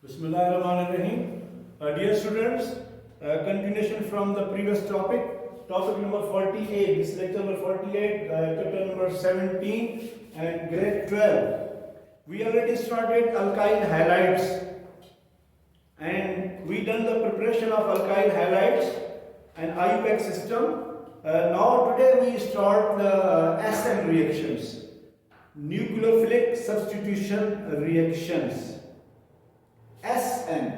Bismillahirrahmanirrahim. Dear students, continuation from the previous topic number 48, this lecture number 48, chapter number 17 and grade 12. We already started alkyl halides and we done the preparation of alkyl halides and IUPAC system. Now today we start the SN reactions, nucleophilic substitution reactions. SN,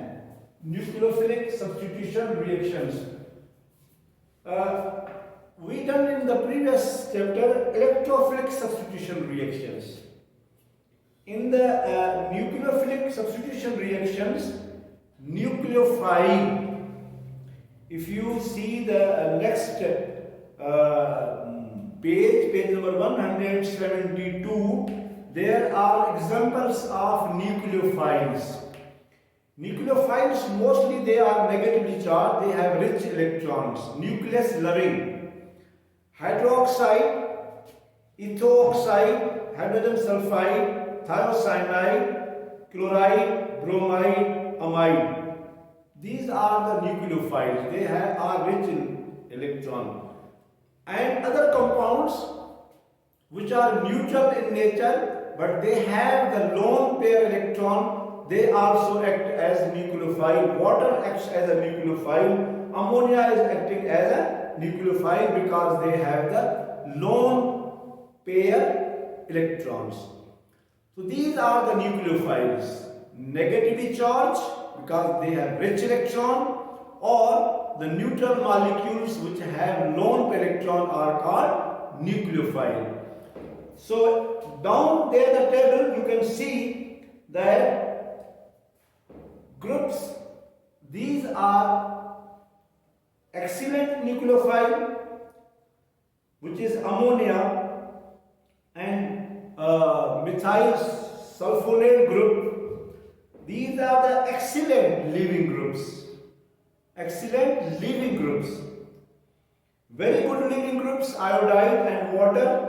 nucleophilic substitution reactions. We done in the previous chapter electrophilic substitution reactions. In the nucleophilic substitution reactions, nucleophile, if you see the next page number 172, there are examples of nucleophiles. Nucleophiles, mostly they are negatively charged, they have rich electrons, nucleus loving. Hydroxide, ethoxide, hydrogen sulfide, thiocyanide, chloride, bromide, amide. These are the nucleophiles, they are rich in electron. And other compounds which are neutral in nature but they have the lone pair electron, they also act as a nucleophile. Water acts as a nucleophile. Ammonia is acting as a nucleophile because they have the lone pair electrons. So these are the nucleophiles. Negatively charged because they have rich electron, or the neutral molecules which have lone pair electron are called nucleophile. So down there the table you can see that groups, these are excellent nucleophile, which is ammonia and methyl sulfonate group. These are the excellent leaving groups. Excellent leaving groups. Very good leaving groups, iodide and water.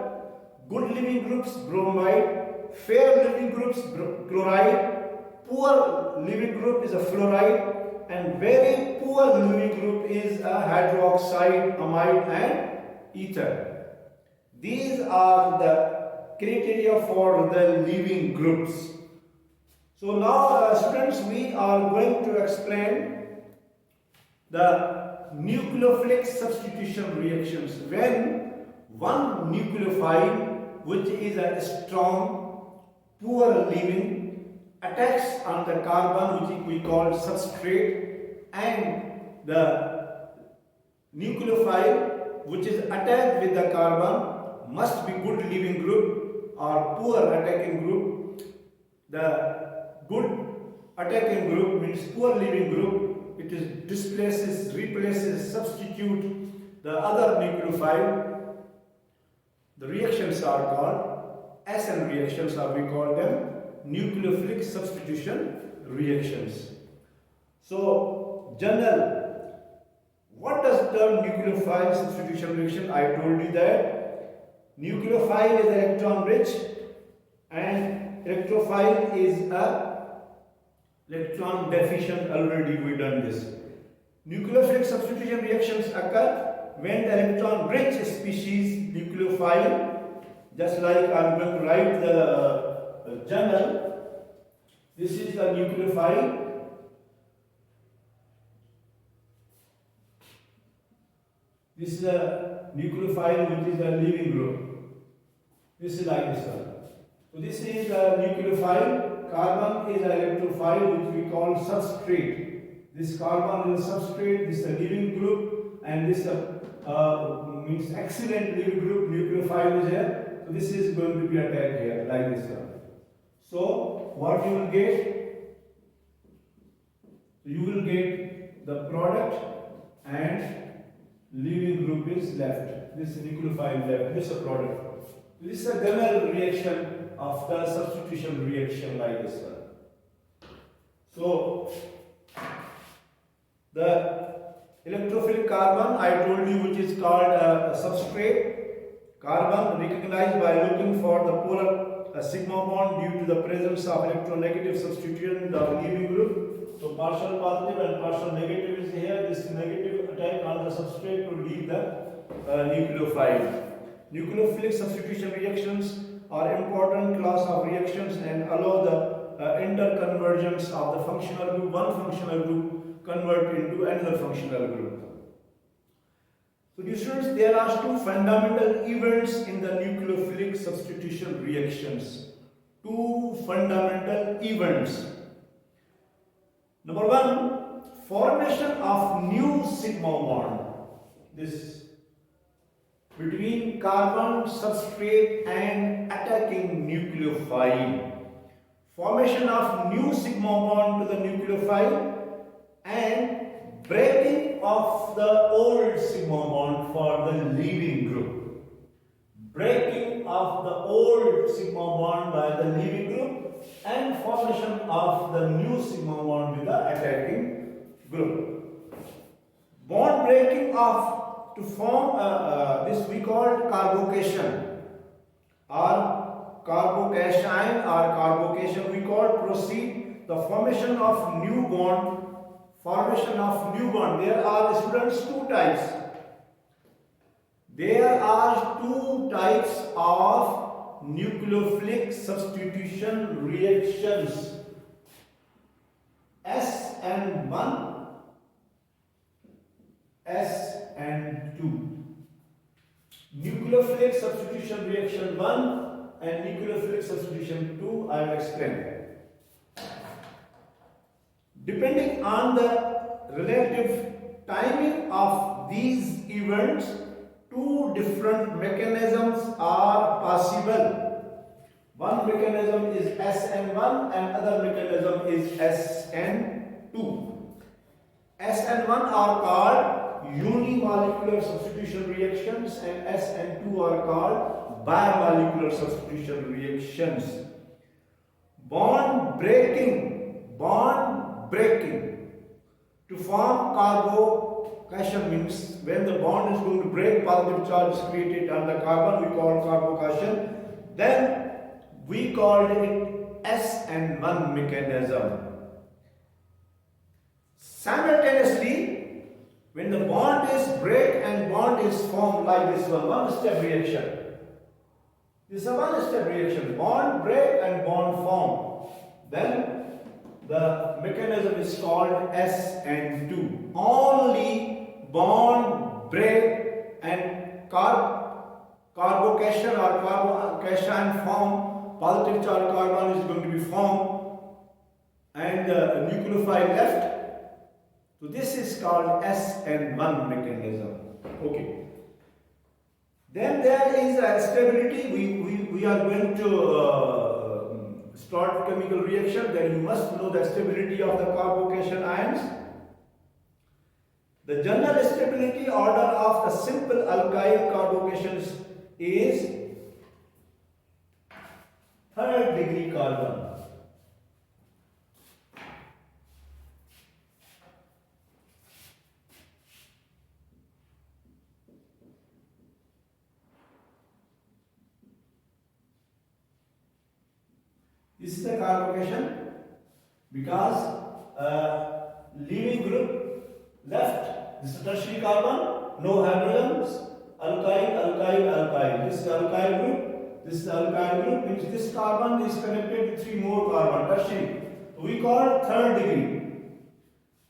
Good leaving groups, bromide. Fair leaving groups, chloride. Poor leaving group is a fluoride, and very poor leaving group is a hydroxide, amide and ether. These are the criteria for the leaving groups. So now students, we are going to explain the nucleophilic substitution reactions. When one nucleophile, which is a strong, poor leaving, attacks on the carbon, which we call substrate, and the nucleophile which is attacked with the carbon must be good leaving group or poor attacking group. The good attacking group means poor leaving group. It is displaces, replaces, substitute the other nucleophile. The reactions are called SN reactions, or we call them nucleophilic substitution reactions. So, general, what does the nucleophile substitution reaction? I told you that nucleophile is electron rich and electrophile is a electron deficient. Already we done this. Nucleophilic substitution reactions occur when the electron rich species nucleophile, just like I am going to write the journal. This is the nucleophile. This is a nucleophile which is a leaving group. This is like this one. So this is the nucleophile. Carbon is an electrophile which we call substrate. This carbon is a substrate. This is a leaving group, and this means excellent leaving group. Nucleophile is here. So this is going to be attacked here like this one. So what you will get? You will get the product and leaving group is left. This nucleophile left. This is a product. This is a general reaction of the substitution reaction like this one. So the electrophilic carbon, I told you, which is called a substrate. Carbon recognized by looking for the polar a sigma bond due to the presence of electronegative substituent of leaving group. So partial positive and partial negative is here. This negative attack on the substrate to leave the nucleophile. Nucleophilic substitution reactions are important class of reactions and allow the interconvergence of the functional group. One functional group convert into another functional group. So dear students, there are two fundamental events in the nucleophilic substitution reactions. Two fundamental events. Number one, formation of new sigma bond. This between carbon substrate and attacking nucleophile. Formation of new sigma bond to the nucleophile and breaking of the old sigma bond for the leaving group. Breaking of the old sigma bond by the leaving group and formation of the new sigma bond with the attacking group. Bond breaking of to form this we call carbocation or carbocation or carbocation we call proceed the formation of new bond. Formation of new bond. There are students two types. There are two types of nucleophilic substitution reactions. S and 1, S and 2. Nucleophilic substitution reaction 1 and nucleophilic substitution 2 I will explain. Depending on the relative timing of these events, two different mechanisms are possible. One mechanism is SN1 and other mechanism is SN2. SN1 are called unimolecular substitution reactions and SN2 are called bimolecular substitution reactions. Bond breaking to form carbocation means when the bond is going to break, positive charge is created on the carbon, we call carbocation. Then we called it SN1 mechanism. Simultaneously, when the bond is break and bond is formed like this one step reaction. This is a one-step reaction, bond break and bond form. Then the mechanism is called SN2. Only bond break and carbocation or carbocation form, positive charge carbon is going to be formed and the nucleophile left. So this is called SN1 mechanism. Okay. Then there is a stability. We are going to start chemical reaction, then you must know the stability of the carbocation ions. The general stability order of the simple alkyl carbocations is third degree carbon. This is the carbocation because leaving group left, this is tertiary carbon, no hydrogens, alkyl. This is alkyl group, this is alkyl group, means this carbon is connected to 3 more carbon, tertiary. We call third degree.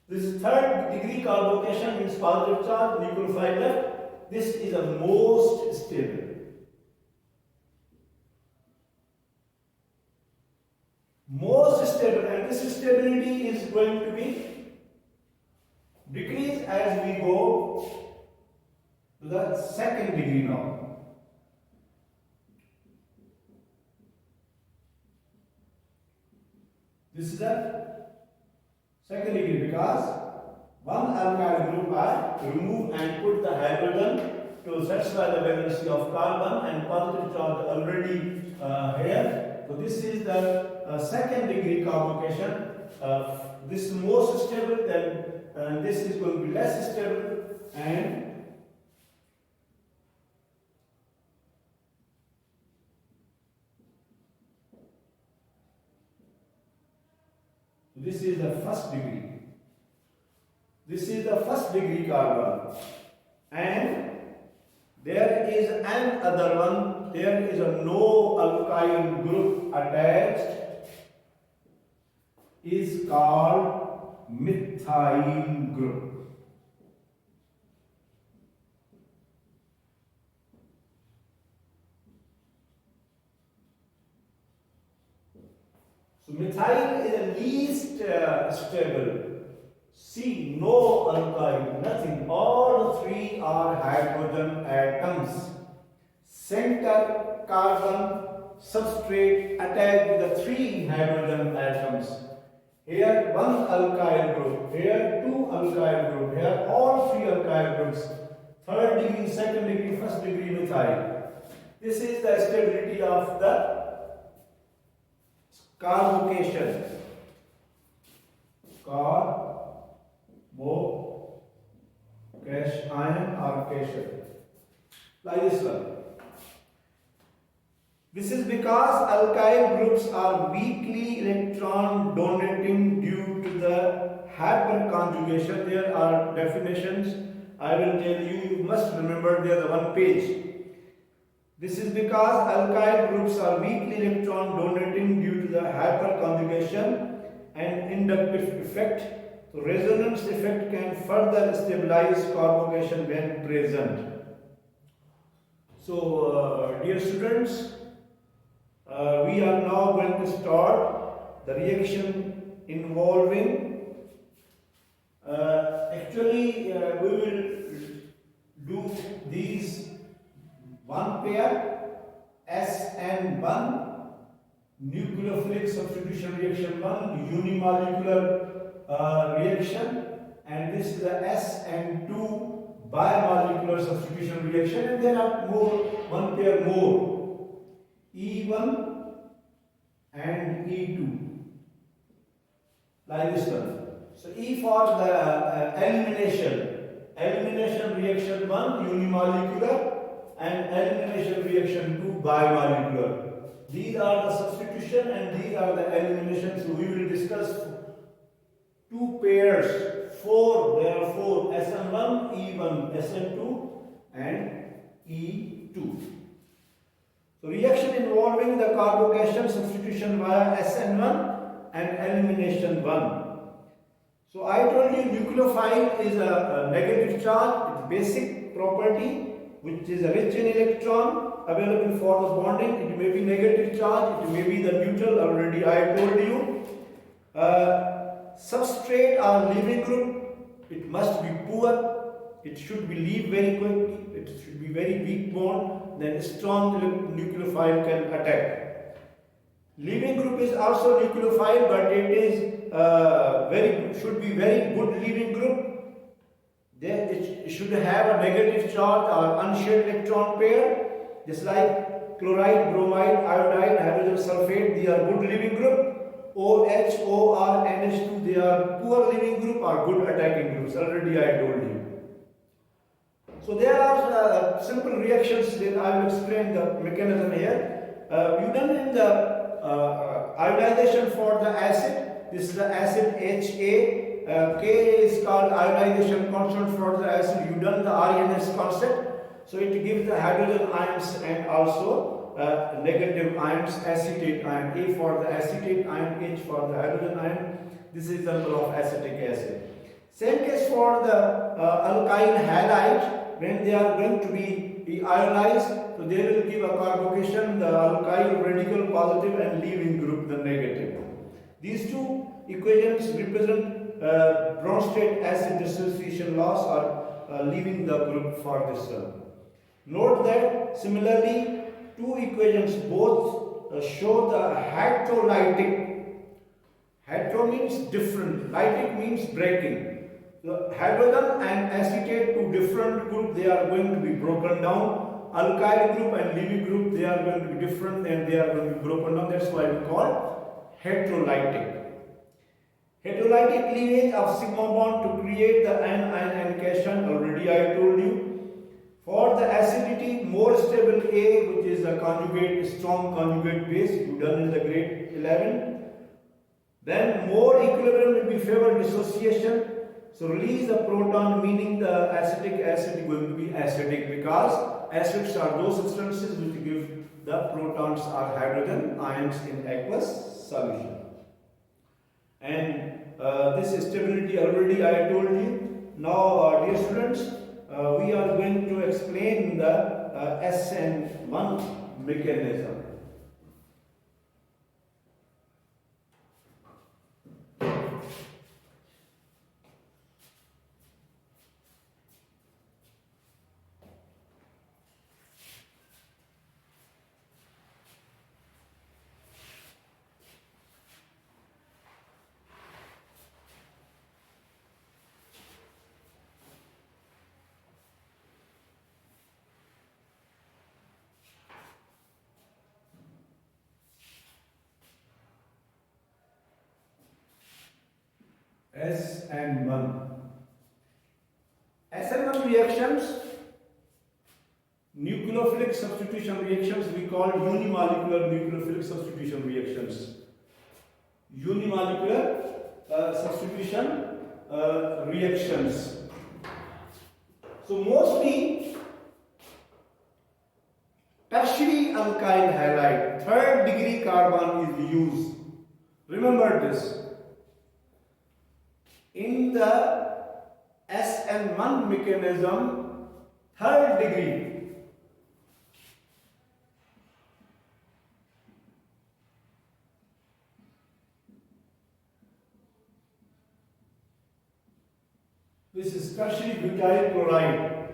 This third degree carbocation means positive charge, nucleophile left. This is the most stable. Most stable, and this stability is going to be decrease as we go to the second degree now. This is the second degree because one alkyl group I remove and put the hydrogen to satisfy the valency of carbon and positive charge already here. So this is the second degree carbocation. This is most stable, then this is going to be less stable, and This is the first degree. This is the first degree carbon. And there is another one. There is a no alkyl group attached. Is called methyl group. So methyl is the least stable. See, no alkyl, nothing. All three are hydrogen atoms. Center carbon substrate attached with the three hydrogen atoms. Here one alkyl group, here two alkyl group, here all three alkyl groups. Third degree, second degree, first degree methyl. This is the stability of the carbocation. Carbocation or cation. Like this one. This is because alkyl groups are weakly electron donating due to the hyperconjugation. There are definitions. I will tell you, you must remember they are the one page. This is because alkyl groups are weakly electron donating due to the hyperconjugation and inductive effect. So resonance effect can further stabilize carbocation when present. So dear students, we are now going to start the reaction involving actually we will do these one pair SN1 nucleophilic substitution reaction 1 unimolecular reaction, and this is the SN2 bimolecular substitution reaction, and there are one pair more, E1 and E2, like this one. So E for the elimination reaction 1 unimolecular and elimination reaction 2 bimolecular. These are the substitution and these are the elimination. So we will discuss two pairs, there are four, SN1, E1, SN2 and E2. So reaction involving the carbocation substitution via SN1 and elimination 1. So I told you nucleophile is a negative charge, its basic property, which is rich in electron available for the bonding. It may be negative charge, it may be the neutral, already I told you. Substrate or leaving group, it must be poor, it should be leave very quickly, it should be very weak bond, then strong nucleophile can attack. Leaving group is also nucleophile, but it is should be very good leaving group. Then it should have a negative charge or unshared electron pair, just like chloride, bromide, iodide, hydrogen sulfate, they are good leaving group. OH, OR, NH2, they are poor leaving group or good attacking groups, already I told you. So there are simple reactions that I will explain the mechanism here. You done in the ionization for the acid. This is the acid Ha. K is called ionization constant for the acid. You done the RNS concept. So it gives the hydrogen ions and also negative ions, acetate ion. A for the acetate ion, H for the hydrogen ion. This is the example of acetic acid. Same case for the alkyl halide. When they are going to be ionized, so they will give a carbocation, the alkyl radical positive and leaving group the negative. These two equations represent Bronsted acid dissociation loss or leaving the group for this one. Note that similarly two equations both show the heterolytic. Hetero means different, lytic means breaking. The hydrogen and acetate, two different groups, they are going to be broken down. Alkyl group and leaving group, they are going to be different and they are going to be broken down. That's why we call heterolytic. Heterolytic cleavage of sigma bond to create the anion cation, already I told you. For the acidity, more stable A, which is a conjugate, strong conjugate base, you done in the grade 11. Then more equilibrium will be favor dissociation. So release the proton, meaning the acetic acid going to be acidic, because acids are those substances which give the protons or hydrogen ions in aqueous solution. And this stability already I told you. Now, dear students, we are going to explain the SN1 mechanism. SN1. SN1 reactions, nucleophilic substitution reactions, we call unimolecular nucleophilic substitution reactions. Unimolecular substitution reactions. So mostly tertiary alkyl halide, third degree carbon is used. Remember this. In the SN1 mechanism, third degree, this is tertiary butyl chloride.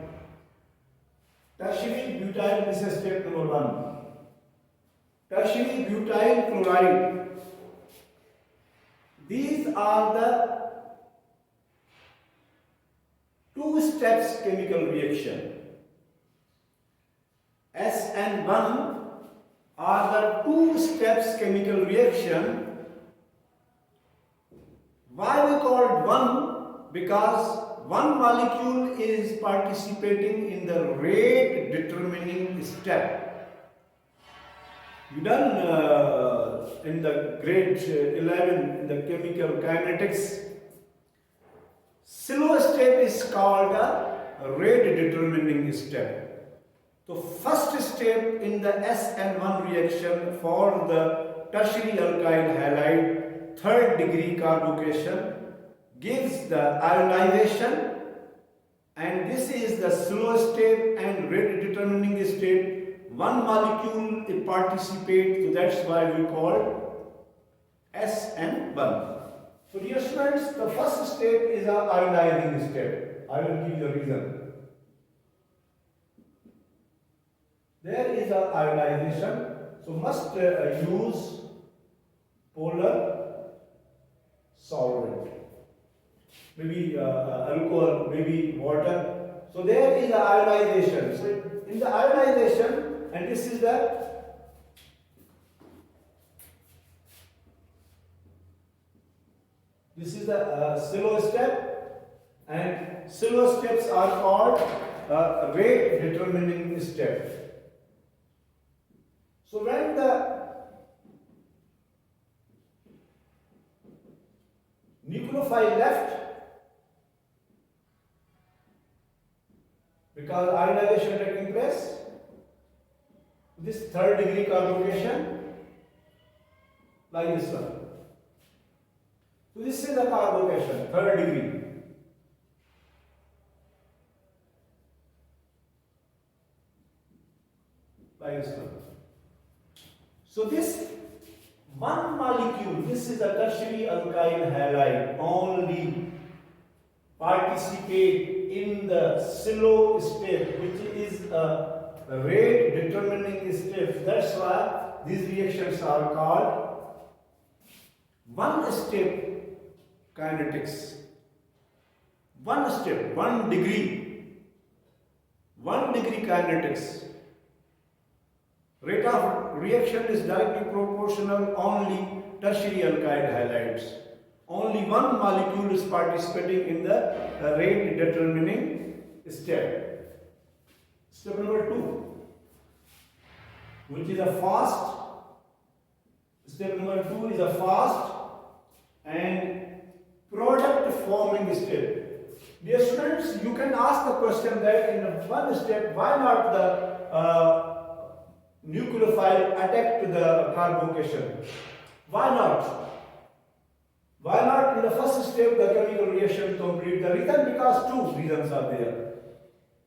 Tertiary butyl, this is step number 1. Tertiary butyl chloride. These are the two steps chemical reaction. SN1 are the two steps chemical reaction. Why we called one? Because one molecule is participating in the rate determining step. You done in the grade 11 in the chemical kinetics. Slow step is called a rate determining step. So first step in the SN1 reaction for the tertiary alkyl halide third degree carbocation gives the ionization, and this is the slow step and rate determining step. One molecule it participates, so that's why we call SN1. So dear students, the first step is a ionizing step. I will give you the reason. There is a ionization, so must use polar solvent. Maybe alcohol, maybe water. So there is a ionization. So in the ionization, and this is the slow step, and slow steps are called rate determining step. So when the nucleophile left, because ionization taking place, this third degree carbocation, like this one. So this is the carbocation, third degree. Like this one. So this one molecule, this is a tertiary alkyl halide, only participate in the slow step, which is a rate determining step. That's why these reactions are called one step kinetics. One step, 1 degree. 1 degree kinetics. Rate of reaction is directly proportional only tertiary alkyl halides. Only one molecule is participating in the rate determining step. Step number 2, which is a fast. Step number 2 is a fast and product forming step. Dear students, you can ask the question that in one step, why not the nucleophile attack to the carbocation? Why not? Why not in the first step the chemical reaction complete? The reason, because two reasons are there.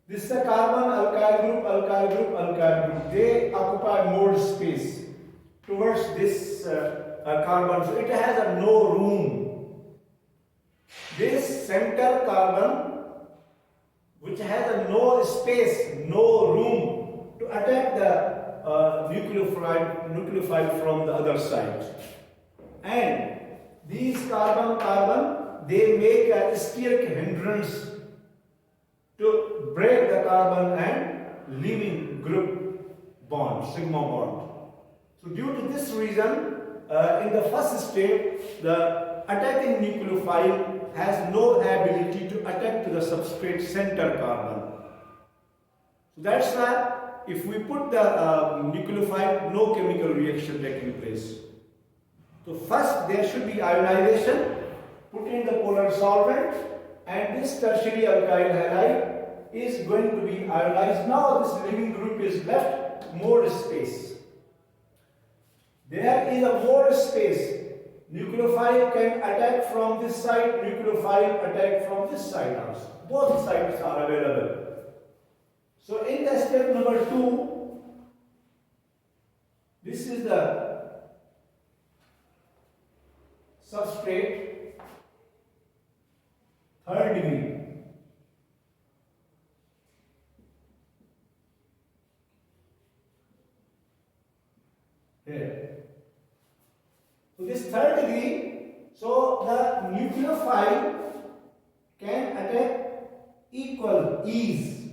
This is a carbon alkyl group, alkyl group, alkyl group. They occupy more space towards this carbon, so it has a no room. This center carbon, which has a no space, no room to attack the nucleophile from the other side. And these carbon, they make a steric hindrance to break the carbon and leaving group bond, sigma bond. So due to this reason, in the first step, the attacking nucleophile has no ability to attack to the substrate center carbon. So that's why if we put the nucleophile, no chemical reaction taking place. So first there should be ionization, put in the polar solvent, and this tertiary alkyl halide is going to be ionized. Now this leaving group is left more space. There is a more space. Nucleophile can attack from this side, nucleophile attack from this side also. Both sides are available. So in the step number 2, this is the substrate, third degree. Here. So this third degree, so the nucleophile can attack equal ease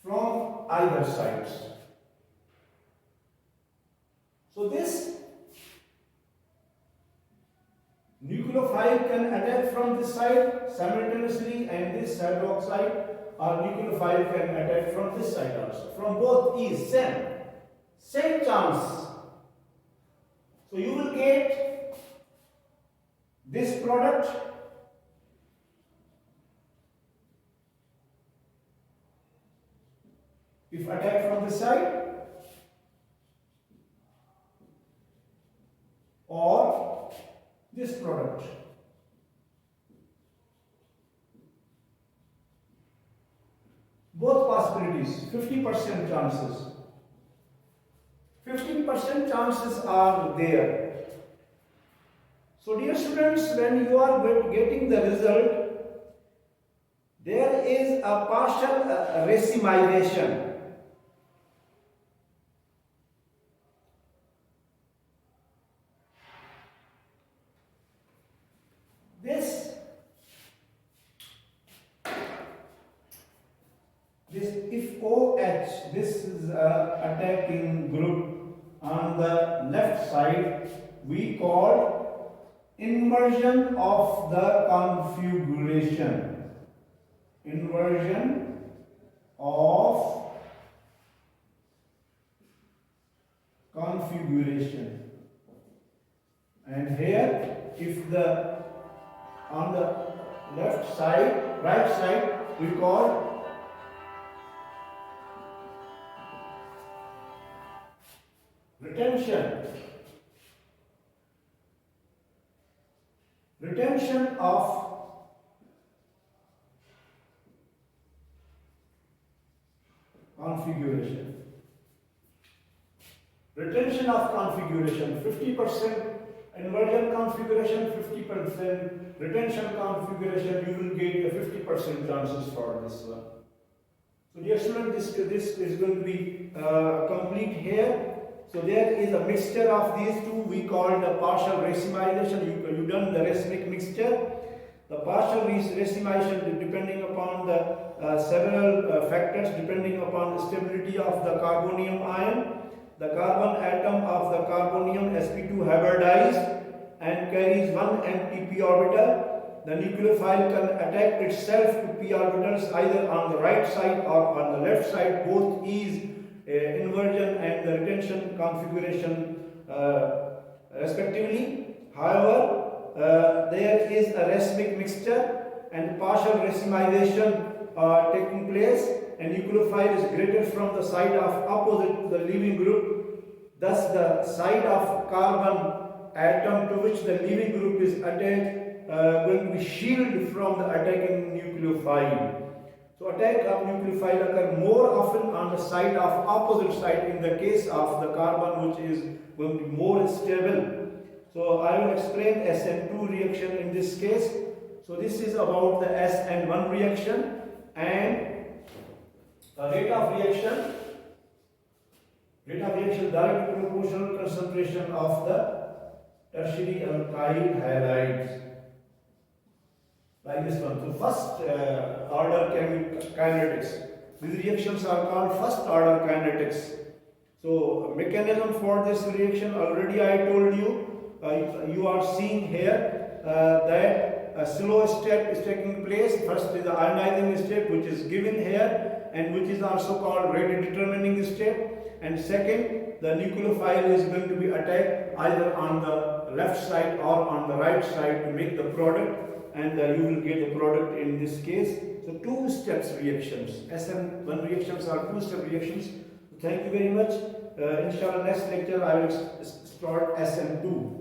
from either sides. So this nucleophile can attack from this side simultaneously, and this hydroxide or nucleophile can attack from this side also. From both is same chance. So you will get this product if attack from this side, or this product. Both possibilities, 50% chances. 50% chances are there. So dear students, when you are getting the result, there is a partial racemization. This if OH, this is attacking group on the left side, we call inversion of the configuration. Inversion of configuration. And here, if the on the left side, right side, we call retention of configuration. Retention of configuration, 50% inversion configuration, 50% retention configuration, you will get a 50% chances for this one. So dear student, this is going to be complete here. So there is a mixture of these two, we call the partial racemization. You done the racemic mixture. The partial racemization depending upon the several factors, depending upon the stability of the carbonium ion. The carbon atom of the carbonium sp2 hybridized and carries one empty p orbital. The nucleophile can attack itself to p orbitals either on the right side or on the left side. Both is inversion and the retention configuration respectively. However, there is a racemic mixture and partial racemization taking place, and nucleophile is greater from the side of opposite the leaving group. Thus, the side of carbon atom to which the leaving group is attached going to be shielded from the attacking nucleophile. So attack of nucleophile occur more often on the side of opposite side in the case of the carbon, which is going to be more stable. So I will explain SN2 reaction in this case. So this is about the SN1 reaction, and rate of reaction directly proportional concentration of the tertiary alkyl halides. Like this one. So first order kinetics. These reactions are called first order kinetics. So mechanism for this reaction already I told you. You are seeing here that a slow step is taking place. First is the ionizing step, which is given here and which is also called rate determining step. And second, the nucleophile is going to be attacked either on the left side or on the right side to make the product, and you will get the product in this case. So two steps reactions. SN1 reactions are two step reactions. Thank you very much. Inshallah, next lecture I will start SN2.